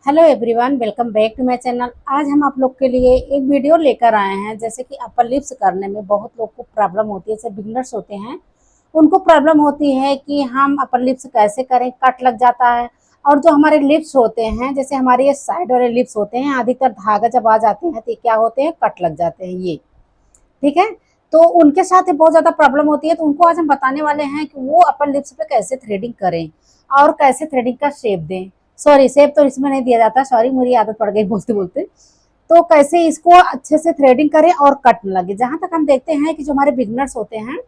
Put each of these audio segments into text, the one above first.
Hello everyone, welcome back to my channel. आज हम आप लोग के लिए एक वीडियो लेकर आए हैं। जैसे कि अपर लिप्स करने में बहुत लोग को प्रॉब्लम होती है, जैसे बिगनर्स होते हैं उनको प्रॉब्लम होती है कि हम अपर लिप्स कैसे करें, कट लग जाता है। और जो हमारे लिप्स होते हैं, जैसे हमारे ये साइड वाले लिप्स होते हैं, अधिकतर धागा जब आ जाते हैं तो क्या होते हैं, कट लग जाते हैं ये। ठीक है, तो उनके साथ बहुत ज़्यादा प्रॉब्लम होती है। तो उनको आज हम बताने वाले हैं कि वो अपर लिप्स पे कैसे थ्रेडिंग करें और कैसे थ्रेडिंग का शेप दें। सॉरी, शेप तो इसमें नहीं दिया जाता, सॉरी मेरी आदत पड़ गई बोलते बोलते। तो कैसे इसको अच्छे से थ्रेडिंग करें और कट न लगे। जहां तक हम देखते हैं कि जो हमारे बिगनर्स होते हैं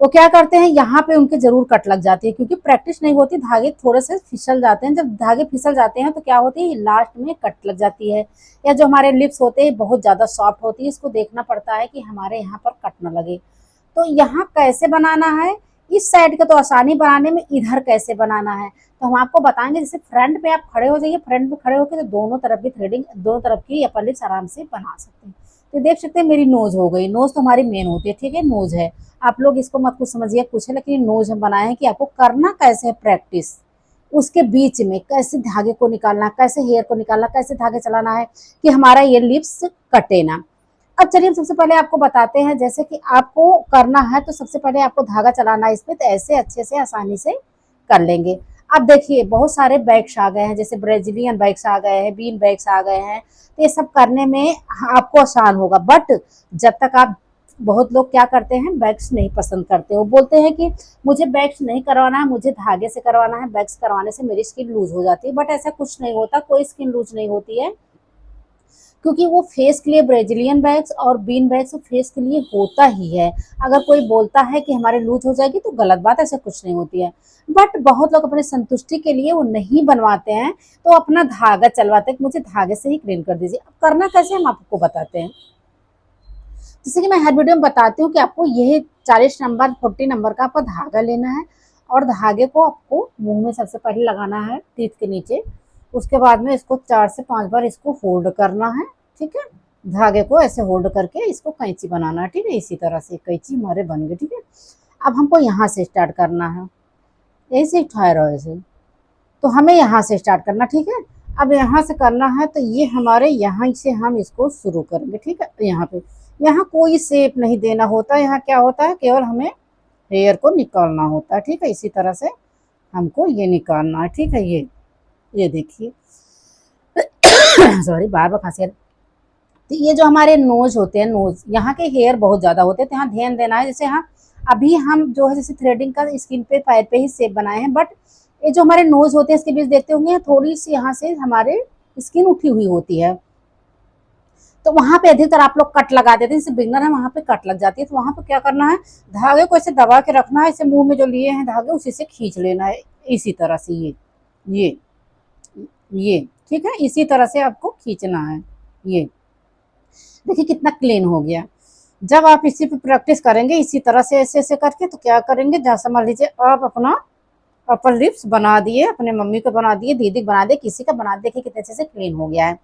वो क्या करते हैं, यहाँ पे उनके जरूर कट लग जाती है, क्योंकि प्रैक्टिस नहीं होती, धागे थोड़े से फिसल जाते हैं। जब धागे फिसल जाते हैं तो क्या होती है, लास्ट में कट लग जाती है। या जो हमारे लिप्स होते हैं बहुत ज्यादा सॉफ्ट होती है, इसको देखना पड़ता है कि हमारे यहाँ पर कट न लगे। तो यहाँ कैसे बनाना है, इस साइड का तो आसानी बनाने में, इधर कैसे बनाना है तो हम आपको बताएंगे। जैसे फ्रंट पे आप खड़े हो जाइए, फ्रंट पे खड़े होकर तो दोनों तरफ की थ्रेडिंग, दोनों तरफ की अपर लिप्स आराम से बना सकते हैं। तो देख सकते हैं मेरी नोज हो गई। नोज तो हमारी मेन होती है, ठीक है, नोज है। आप लोग इसको मत कुछ समझिए कुछ है, लेकिन नोज हम बनाए हैं कि आपको करना कैसे है प्रैक्टिस। उसके बीच में कैसे धागे को निकालना, कैसे हेयर को निकालना, कैसे धागे चलाना है कि हमारा ये लिप्स कटे ना। अब चलिए सबसे पहले आपको बताते हैं। जैसे कि आपको करना है तो सबसे पहले आपको धागा चलाना है इसमें, तो ऐसे अच्छे से आसानी से कर लेंगे। अब देखिए बहुत सारे बैग्स आ गए हैं, जैसे ब्राजीलियन बैग्स आ गए हैं, बीन बैग्स आ गए हैं। तो ये सब करने में आपको आसान होगा। बट जब तक आप, बहुत लोग क्या करते हैं, बैग्स नहीं पसंद करते। वो बोलते हैं कि मुझे बैग्स नहीं करवाना है, मुझे धागे से करवाना है, बैग्स करवाने से मेरी स्किन लूज हो जाती है। बट ऐसा कुछ नहीं होता, कोई स्किन लूज नहीं होती है, क्योंकि वो फेस के लिए ब्राजीलियन बैग्स और बीन बैग्स फेस के लिए होता ही है। अगर कोई बोलता है कि हमारे लूज हो जाएगी तो गलत बात, ऐसा कुछ नहीं होती है। बट बहुत लोग अपने संतुष्टि के लिए वो नहीं बनवाते हैं, तो अपना धागा चलवाते हैं कि मुझे धागे से ही क्लीन कर दीजिए। अब करना कैसे हम आपको बताते हैं। जैसे कि मैं हर वीडियो में बताती हूँ कि आपको यह 40 नंबर 40 नंबर का आपको धागा लेना है, और धागे को आपको मुंह में सबसे पहले लगाना है, टीथ के नीचे। उसके बाद में इसको 4 से 5 बार इसको होल्ड करना है। ठीक है, धागे को ऐसे होल्ड करके इसको कैंची बनाना है। ठीक है, इसी तरह से कैंची हमारे बन गए। ठीक है, अब हमको यहाँ से स्टार्ट करना है, ऐसे ठहरो ऐसे। तो हमें यहाँ से स्टार्ट करना, ठीक है। अब यहाँ से करना है तो ये हमारे यहाँ से हम इसको शुरू करेंगे। ठीक है, यहाँ पे, यहाँ कोई शेप नहीं देना होता, यहाँ क्या होता है, केवल हमें हेयर को निकालना होता है। ठीक है, इसी तरह से हमको ये निकालना है। ठीक है, ये देखिए सॉरी, बार बार खांसी। तो ये जो हमारे नोज होते हैं, नोज यहाँ के हेयर बहुत ज्यादा होते हैं, तो यहाँ ध्यान देना है। जैसे हाँ, अभी हम जो है जैसे थ्रेडिंग का स्किन पे, पैर पे ही शेप बनाए हैं, बट ये जो हमारे नोज होते हैं इसके बीच देखते होंगे थोड़ी सी यहाँ से हमारे स्किन उठी हुई होती है, तो वहां पे अधिकतर आप लोग कट लगा देते हैं। जैसे बिगनर है वहां पे कट लग जाती है, तो वहां पे क्या करना है, धागे को ऐसे दबा के रखना है, ऐसे मुंह में जो लिए हैं धागे उसी से खींच लेना है, इसी तरह से। ये ये ठीक है, इसी तरह से आपको खींचना है। ये देखिए कितना क्लीन हो गया। जब आप इसी पे प्रैक्टिस करेंगे इसी तरह से ऐसे ऐसे करके, तो क्या करेंगे, जहाँ समझ लीजिए आप अपना अपर लिप्स बना दिए, अपने मम्मी को बना दिए, दीदी को बना दिए, किसी का बना दिए, कितने अच्छे से क्लीन हो गया है।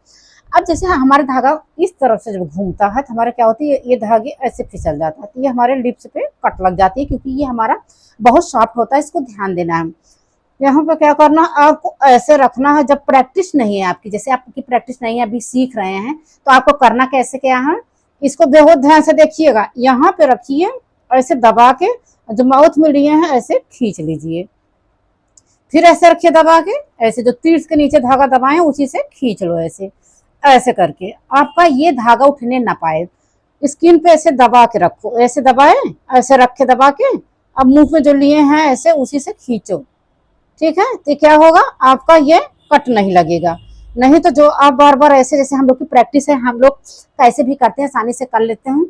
अब जैसे हमारे धागा इस तरफ से जब घूमता है तो हमारा क्या होती है, ये धागे ऐसे फिसल जाता है, तो ये हमारे लिप्स पे कट लग जाती है, क्योंकि ये हमारा बहुत सॉफ्ट होता है, इसको ध्यान देना है। यहाँ पे क्या करना, आपको ऐसे रखना है। जब प्रैक्टिस नहीं है आपकी, जैसे आपकी प्रैक्टिस नहीं है, अभी सीख रहे हैं, तो आपको करना कैसे क्या है, इसको बहुत ध्यान से देखिएगा। यहाँ पे रखिए, ऐसे दबा के जो माउथ में लिए हैं ऐसे खींच लीजिए, फिर ऐसे रखिए दबा के, ऐसे जो तीर्थ के नीचे धागा दबाए उसी से खींच लो, ऐसे ऐसे करके आपका ये धागा उठने ना पाए। स्किन पे ऐसे दबा के रखो, ऐसे दबाए, ऐसे रखे दबा के। अब मुंह पे जो लिए हैं ऐसे उसी से खींचो। ठीक है, तो क्या होगा, आपका ये कट नहीं लगेगा। नहीं तो जो आप बार बार ऐसे, जैसे हम लोग की प्रैक्टिस है, हम लोग कैसे भी करते हैं, आसानी से कर लेते हैं,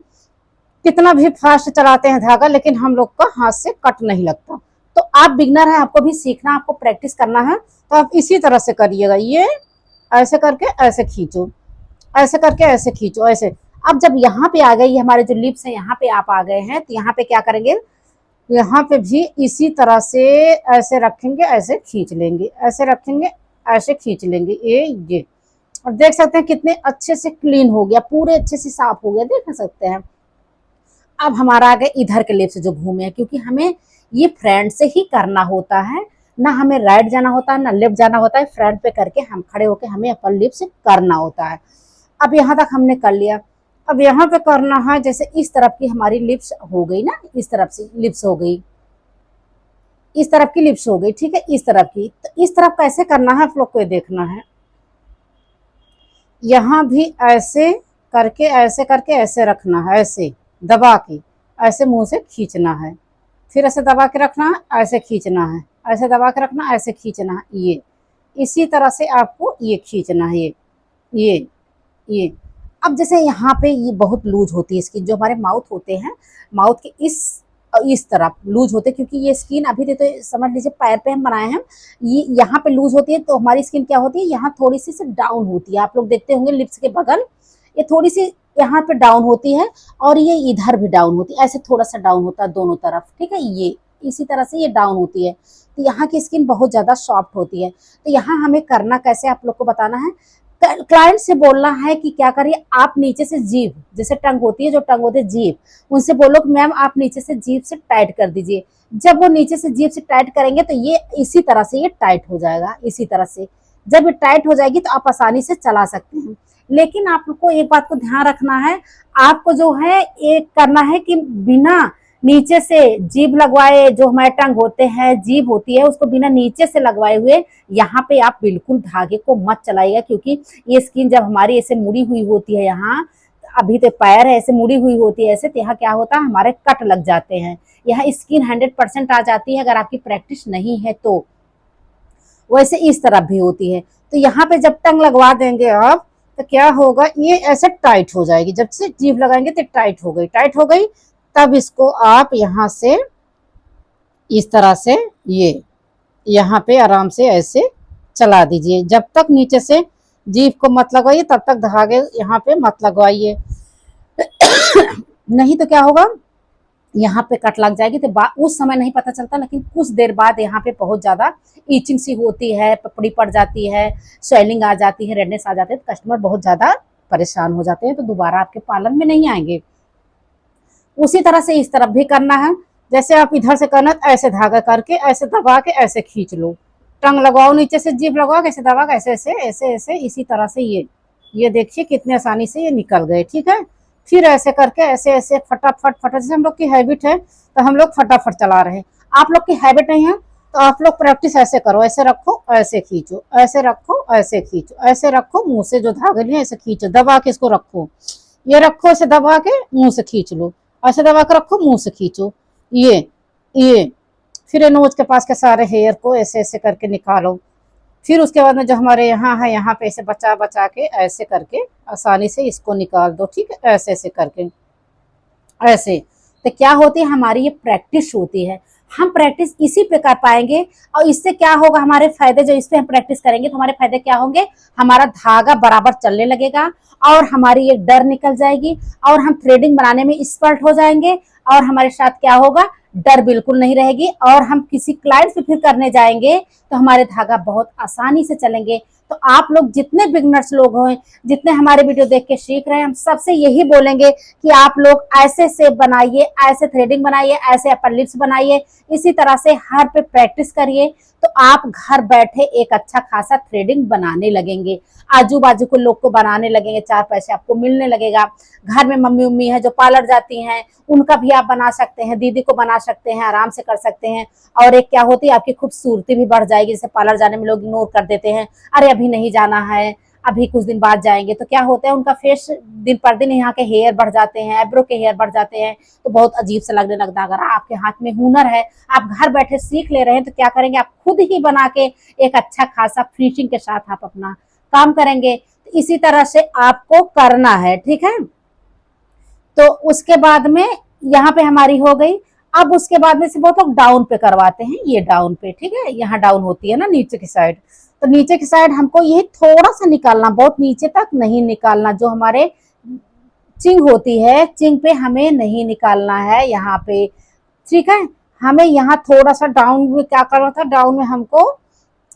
कितना भी फास्ट चलाते हैं धागा, लेकिन हम लोग का हाथ से कट नहीं लगता। तो आप बिगनर हैं, आपको भी सीखना, आपको प्रैक्टिस करना है, तो आप इसी तरह से करिएगा। ये ऐसे करके ऐसे खींचो, ऐसे करके ऐसे खींचो, ऐसे। अब जब यहाँ पे आ गई हमारे जो लिप्स है, यहाँ पे आप आ गए हैं, तो यहाँ पे क्या करेंगे, यहाँ पे भी इसी तरह से ऐसे रखेंगे, ऐसे खींच लेंगे, ऐसे रखेंगे, ऐसे खींच लेंगे। ये और देख सकते हैं कितने अच्छे से क्लीन हो गया, पूरे अच्छे से साफ हो गया, देख सकते हैं। अब हमारा आ गया इधर के लिप्स जो घूमे हैं, क्योंकि हमें ये फ्रंट से ही करना होता है, ना हमें राइट जाना होता है ना लेफ्ट जाना होता है, फ्रंट पे करके हम खड़े होके हमें अपर लिप्स करना होता है। अब यहाँ तक हमने कर लिया। अब यहाँ पे करना है, जैसे इस तरफ की हमारी लिप्स हो गई ना, इस तरफ से लिप्स हो गई, इस तरफ की लिप्स हो गई, ठीक है, इस तरफ की। तो इस तरफ कैसे करना है आप लोग को ये देखना है। यहाँ भी ऐसे करके ऐसे रखना है, ऐसे दबा के ऐसे मुंह से खींचना है, फिर ऐसे दबा के रखना है, ऐसे खींचना है, ऐसे दबा के रखना, ऐसे खींचना है। ये इसी तरह से आपको ये खींचना है, ये ये। अब जैसे यहाँ पे ये बहुत लूज होती है स्किन, जो हमारे माउथ होते हैं, माउथ के इस तरफ लूज होते हैं, क्योंकि ये स्किन अभी तो समझ लीजिए पैर पे हम बनाए हैं, ये यहाँ पे लूज होती है। तो हमारी स्किन क्या होती है, यहाँ थोड़ी सी से डाउन होती है, आप लोग देखते होंगे लिप्स के बगल ये थोड़ी सी यहाँ पे डाउन होती है, और ये इधर भी डाउन होती है, ऐसे थोड़ा सा डाउन होता है दोनों तरफ, ठीक है। ये इसी तरह से ये डाउन होती है। तो यहाँ की स्किन बहुत ज्यादा सॉफ्ट होती है। तो यहाँ हमें करना कैसे आप लोग को बताना है। क्लाइंट से बोलना है कि क्या करिए, आप नीचे से जीभ, जैसे टंग होती है, जो टंग होती है जीभ, उनसे बोलो कि मैम आप नीचे से जीभ से टाइट कर दीजिए। जब वो नीचे से जीभ से टाइट करेंगे तो ये इसी तरह से ये टाइट हो जाएगा, इसी तरह से। जब ये टाइट हो जाएगी तो आप आसानी से चला सकते हैं। लेकिन आप लोग को एक बात को ध्यान रखना है, आपको जो है एक करना है कि बिना नीचे से जीभ लगवाए, जो हमारे टंग होते हैं, जीभ होती है, उसको बिना नीचे से लगवाए हुए यहाँ पे आप बिल्कुल धागे को मत चलाइएगा, क्योंकि ये स्किन जब हमारी ऐसे मुड़ी हुई होती है, यहाँ अभी तो पैर है ऐसे मुड़ी हुई होती है ऐसे, तो यहाँ क्या होता है हमारे कट लग जाते हैं, यहाँ स्किन 100% आ जाती है अगर आपकी प्रैक्टिस नहीं है तो। वैसे इस तरफ भी होती है। तो यहाँ पे जब टंग लगवा देंगे आप, तो क्या होगा, ये ऐसे टाइट हो जाएगी। जब से जीभ लगाएंगे तो टाइट हो गई, टाइट हो गई। तब इसको आप यहाँ से इस तरह से ये यहाँ पे आराम से ऐसे चला दीजिए। जब तक नीचे से जीभ को मत लगवाइए तब तक धागे यहाँ पे मत लगवाइए नहीं तो क्या होगा, यहाँ पे कट लग जाएगी। तो उस समय नहीं पता चलता, लेकिन कुछ देर बाद यहाँ पे बहुत ज्यादा ईचिंग सी होती है, पपड़ी पड़ जाती है, स्वेलिंग आ जाती है, रेडनेस आ जाती है। तो कस्टमर बहुत ज्यादा परेशान हो जाते हैं, तो दोबारा आपके पार्लर में नहीं आएंगे। उसी तरह से इस तरफ भी करना है। जैसे आप इधर से करना, ऐसे धागा करके ऐसे दबा के ऐसे खींच लो, टंग लगाओ, नीचे से जीभ लगाओ, ऐसे दबा के ऐसे ऐसे ऐसे ऐसे, इसी तरह से ये देखिए कितने आसानी से ये निकल गए, ठीक है। फिर ऐसे करके ऐसे ऐसे फटाफट फटाफट, जैसे हम लोग की हैबिट है तो हम लोग फटाफट चला रहे हैं। आप लोग की हैबिट नहीं है तो आप लोग प्रैक्टिस ऐसे करो, ऐसे रखो ऐसे खींचो, ऐसे रखो ऐसे खींचो, ऐसे रखो, मुंह से जो धागे लिए ऐसे खींचो, दबा के इसको रखो, ये रखो, ऐसे दबा के मुंह से खींच लो, ऐसे दबा के रखो, मुंह से खींचो, ये फिर नोज के पास के सारे हेयर को ऐसे ऐसे करके निकालो। फिर उसके बाद में जो हमारे यहाँ है, यहाँ पे ऐसे बचा बचा के ऐसे करके आसानी से इसको निकाल दो, ठीक है, ऐसे ऐसे करके ऐसे। तो क्या होती है, हमारी ये प्रैक्टिस होती है। हम प्रैक्टिस इसी पे कर पाएंगे, और इससे क्या होगा, हमारे फायदे, जो इस पे हम प्रैक्टिस करेंगे तो हमारे फायदे क्या होंगे, हमारा धागा बराबर चलने लगेगा, और हमारी एक डर निकल जाएगी, और हम थ्रेडिंग बनाने में एक्सपर्ट हो जाएंगे, और हमारे साथ क्या होगा, डर बिल्कुल नहीं रहेगी, और हम किसी क्लाइंट से फिर करने जाएंगे तो हमारे धागा बहुत आसानी से चलेंगे। तो आप लोग जितने बिगनर्स लोग हैं, जितने हमारे वीडियो देख के सीख रहे हैं, हम सबसे यही बोलेंगे कि आप लोग ऐसे शेप बनाइए, ऐसे थ्रेडिंग बनाइए, ऐसे अपर लिप्स बनाइए, इसी तरह से हर पे प्रैक्टिस करिए, तो आप घर बैठे एक अच्छा खासा थ्रेडिंग बनाने लगेंगे, आजू बाजू के लोग को बनाने लगेंगे, 4 पैसे आपको मिलने लगेगा। घर में मम्मी उम्मी है जो पार्लर जाती हैं, उनका भी आप बना सकते हैं, दीदी को बना सकते हैं, आराम से कर सकते हैं। और एक क्या होती है, आपकी खूबसूरती भी बढ़ जाएगी। जैसे पार्लर जाने में लोग इग्नोर कर देते हैं, अरे अभी नहीं जाना है, अभी कुछ दिन बाद जाएंगे, तो क्या होता है, उनका फेस दिन पर दिन, यहाँ के हेयर बढ़ जाते हैं, एब्रो के हेयर बढ़ जाते हैं, तो बहुत अजीब सा लगने लगता है। अगर आपके हाथ में हुनर है, आप घर बैठे सीख ले रहे हैं, तो क्या करेंगे, आप खुद ही बना के एक अच्छा खासा फिनिशिंग के साथ आप अपना काम करेंगे। तो इसी तरह से आपको करना है, ठीक है। तो उसके बाद में यहाँ पे हमारी हो गई। अब उसके बाद में से बहुत लोग डाउन पे करवाते हैं, ये डाउन पे, ठीक है, यहाँ डाउन होती है ना नीचे की साइड, तो नीचे की साइड हमको ये थोड़ा सा निकालना, बहुत नीचे तक नहीं निकालना, जो हमारे चिंग होती है, चिंग पे हमें नहीं निकालना है यहाँ पे, ठीक है। हमें यहाँ थोड़ा सा डाउन में क्या करना था, डाउन में हमको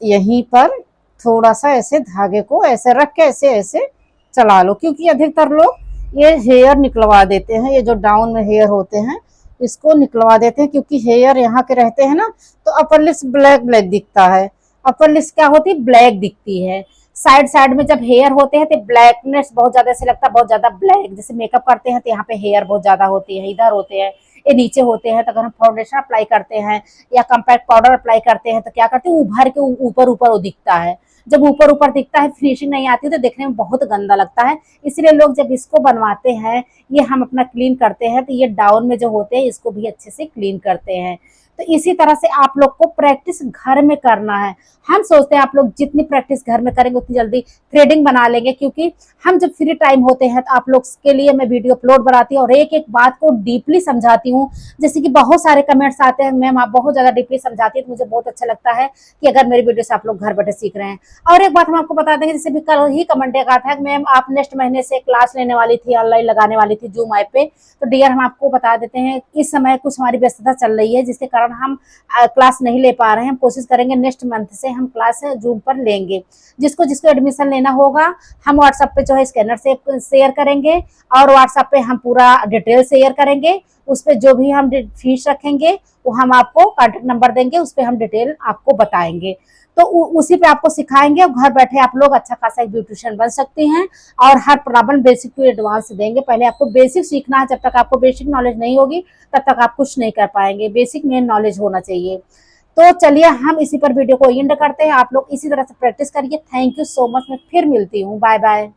यहीं पर थोड़ा सा ऐसे धागे को ऐसे रख के ऐसे ऐसे चला लो, क्योंकि अधिकतर लोग ये हेयर निकलवा देते हैं, ये जो डाउन में हेयर होते हैं इसको निकलवा देते हैं, क्योंकि हेयर यहाँ के रहते हैं ना, तो अपर लिप्स ब्लैक ब्लैक दिखता है। अपर लिप्स क्या होती है, ब्लैक दिखती है। साइड साइड में जब हेयर होते हैं तो ब्लैकनेस बहुत ज्यादा ऐसे लगता है, बहुत ज्यादा ब्लैक। जैसे मेकअप करते हैं तो यहाँ पे हेयर बहुत ज्यादा होती है, इधर होते हैं, ये नीचे होते हैं। तो अगर हम फाउंडेशन अप्लाई करते हैं या कम्पैक्ट पाउडर अप्लाई करते हैं तो क्या करते हैं, उभर के ऊपर ऊपर वो दिखता है। जब ऊपर ऊपर दिखता है, फिनिशिंग नहीं आती तो देखने में बहुत गंदा लगता है। इसलिए लोग जब इसको बनवाते हैं, ये हम अपना क्लीन करते हैं, तो ये डाउन में जो होते हैं इसको भी अच्छे से क्लीन करते हैं। तो इसी तरह से आप लोग को प्रैक्टिस घर में करना है। हम सोचते हैं आप लोग जितनी प्रैक्टिस घर में करेंगे उतनी जल्दी थ्रेडिंग बना लेंगे, क्योंकि हम जब फ्री टाइम होते हैं तो आप लोग के लिए मैं वीडियो अपलोड बनाती हूँ और एक एक बात को डीपली समझाती हूँ। जैसे कि बहुत सारे कमेंट्स आते हैं, मैम आप बहुत ज्यादा डीपली समझाती है, तो मुझे बहुत अच्छा लगता है कि अगर मेरी वीडियो से आप लोग घर बैठे सीख रहे हैं। और एक बात हम आपको बता देंगे, जैसे भी कल ही कमेंट एक आता है, मैम आप नेक्स्ट महीने से क्लास लेने वाली थी, ऑनलाइन लगाने वाली थी जूम ऐप पे। तो डियर हम आपको बता देते हैं, इस समय कुछ हमारी व्यस्तता चल रही है जिसके कारण हम क्लास नहीं ले पा रहे हैं। हम कोशिश करेंगे नेक्स्ट मंथ से हम क्लास जूम पर लेंगे। जिसको जिसको एडमिशन लेना होगा, हम व्हाट्सएप पे जो है स्कैनर से शेयर करेंगे और व्हाट्सएप पे हम पूरा डिटेल शेयर करेंगे। उस पर जो भी हम फीस रखेंगे वो हम आपको कॉन्टेक्ट नंबर देंगे, उस पर हम डिटेल आपको बताएंगे। तो उसी पे आपको सिखाएंगे और घर बैठे आप लोग अच्छा खासा एक ब्यूटिशियन बन सकती हैं। और हर प्रॉब्लम बेसिक टू एडवांस देंगे। पहले आपको बेसिक सीखना है, जब तक आपको बेसिक नॉलेज नहीं होगी तब तक आप कुछ नहीं कर पाएंगे। बेसिक मेन नॉलेज होना चाहिए। तो चलिए हम इसी पर वीडियो को एंड करते हैं। आप लोग इसी तरह से प्रैक्टिस करिए। Thank you so much. मैं फिर मिलती हूँ। Bye bye.